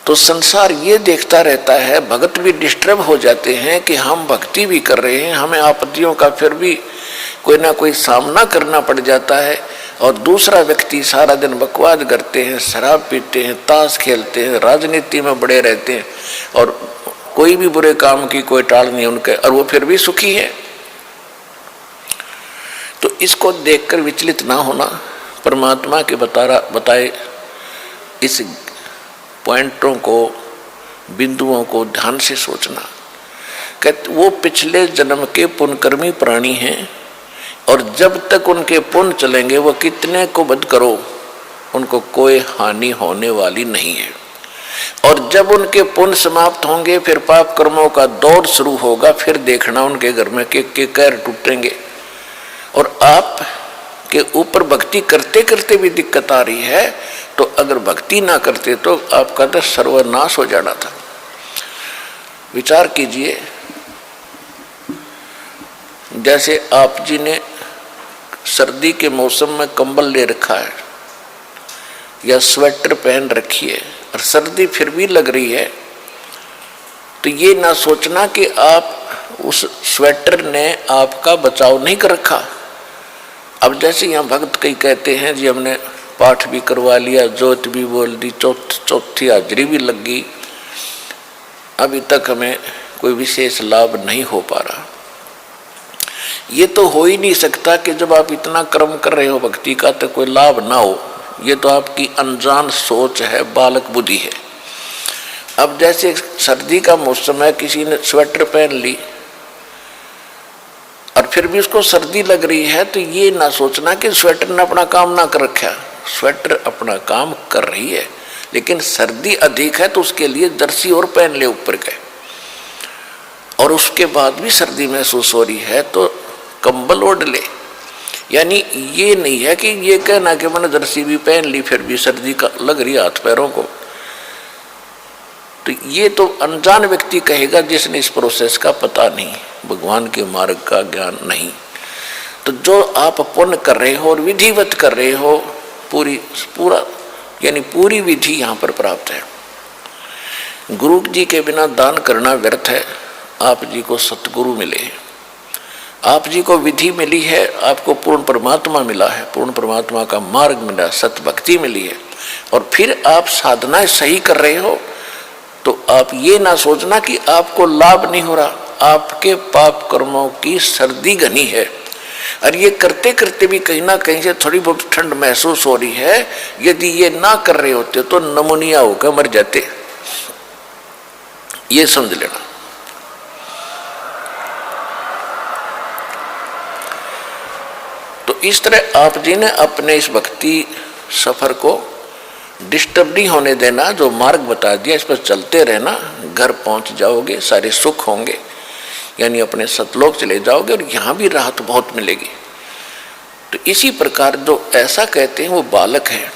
तो संसार ये देखता रहता है, भगत भी डिस्टर्ब हो जाते हैं कि हम भक्ति भी कर रहे हैं, हमें आपत्तियों का फिर भी कोई ना कोई सामना करना पड़ जाता है, और दूसरा व्यक्ति सारा दिन बकवाद करते हैं, शराब पीते हैं, ताश खेलते हैं, राजनीति में बड़े रहते हैं, और कोई भी बुरे काम की कोई टाल नहीं उनके, और वो फिर भी सुखी है। तो इसको देखकर विचलित ना होना, परमात्मा के बताए इस पॉइंटों को, बिंदुओं को ध्यान से सोचना। कहते वो पिछले जन्म के पुण्यकर्मी प्राणी हैं, और जब तक उनके पुण्य चलेंगे वो कितने को वध करो उनको कोई हानि होने वाली नहीं है। और जब उनके पुण्य समाप्त होंगे फिर पाप कर्मों का दौर शुरू होगा, फिर देखना उनके घर में के कैर टूटेंगे। और आप के ऊपर भक्ति करते करते भी दिक्कत आ रही है, तो अगर भक्ति ना करते तो आपका तो सर्वनाश हो जाना था। विचार कीजिए, जैसे आप जी ने सर्दी के मौसम में कंबल ले रखा है या स्वेटर पहन रखी है और सर्दी फिर भी लग रही है, तो ये ना सोचना कि आप उस स्वेटर ने आपका बचाव नहीं कर रखा। अब जैसे यहाँ भक्त कई कहते हैं जी हमने पाठ भी करवा लिया, जोत भी बोल दी, चौथी हाजरी भी लग गई, अभी तक हमें कोई विशेष लाभ नहीं हो पा रहा। ये तो हो ही नहीं सकता कि जब आप इतना कर्म कर रहे हो भक्ति का तो कोई लाभ ना हो। ये तो आपकी अनजान सोच है, बालक बुद्धि है। अब जैसे सर्दी का मौसम है, किसी ने स्वेटर पहन ली और फिर भी उसको सर्दी लग रही है, तो ये ना सोचना कि स्वेटर ने अपना काम ना कर रखा। स्वेटर अपना काम कर रही है, लेकिन सर्दी अधिक है तो उसके लिए जर्सी और पहन ले ऊपर के, और उसके बाद भी सर्दी महसूस हो रही है तो कंबल ओढ़ ले। यानी ये नहीं है कि ये कहना कि मैंने जर्सी भी पहन ली फिर भी सर्दी का लग रही हाथ पैरों को, तो ये तो अनजान व्यक्ति कहेगा जिसने इस प्रोसेस का पता नहीं, भगवान के मार्ग का ज्ञान नहीं। तो जो आप पुण्य कर रहे हो और विधिवत कर रहे हो, पूरी विधि यहाँ पर प्राप्त है। गुरु जी के बिना दान करना व्यर्थ है। आप जी को सतगुरु मिले, आप जी को विधि मिली है, आपको पूर्ण परमात्मा मिला है, पूर्ण परमात्मा का मार्ग मिला, सत भक्ति मिली है, और फिर आप साधनाएं सही कर रहे हो, तो आप ये ना सोचना कि आपको लाभ नहीं हो रहा। आपके पाप कर्मों की सर्दी घनी है, और ये करते करते भी कहीं ना कहीं से थोड़ी बहुत ठंड महसूस हो रही है। यदि ये ना कर रहे होते तो नमूनिया होकर मर जाते, ये समझ लेना। तो इस तरह आप जी ने अपने इस भक्ति सफर को डिस्टर्ब नहीं होने देना। जो मार्ग बता दिया इस पर चलते रहना, घर पहुंच जाओगे, सारे सुख होंगे, यानी अपने सतलोक चले जाओगे और यहाँ भी राहत बहुत मिलेगी। तो इसी प्रकार जो ऐसा कहते हैं वो बालक है,